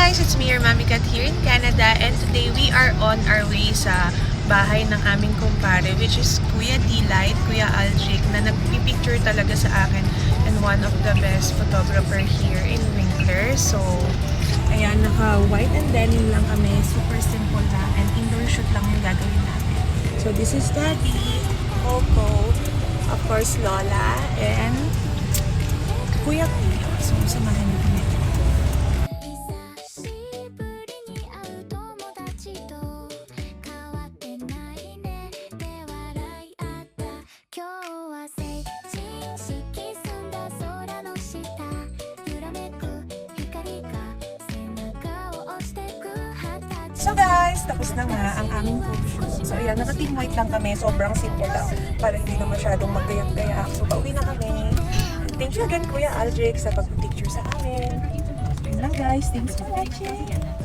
guys! It's me, your Mami Kat here in Canada, and today we are on our way sa bahay ng aming kumpare, which is Kuya D-Light, Kuya Aldric, na nagpipicture talaga sa akin and one of the best photographer here in Winkler. So, ayan, naka-white and denim lang kami. Super simple lang and indoor shoot lang yung gagawin namin. So, this is Daddy, Coco, of course, Lola, and Kuya Kuya. So, samahan niyo kami. So guys, tapos na nga ang aming photo. So ayan, naka-team white lang kami. Sobrang simple lang para hindi na masyadong magayak-gayak. So pauwi na kami. Thank you again Kuya Aldric sa pag-picture sa amin. Yun lang guys. Thanks for watching.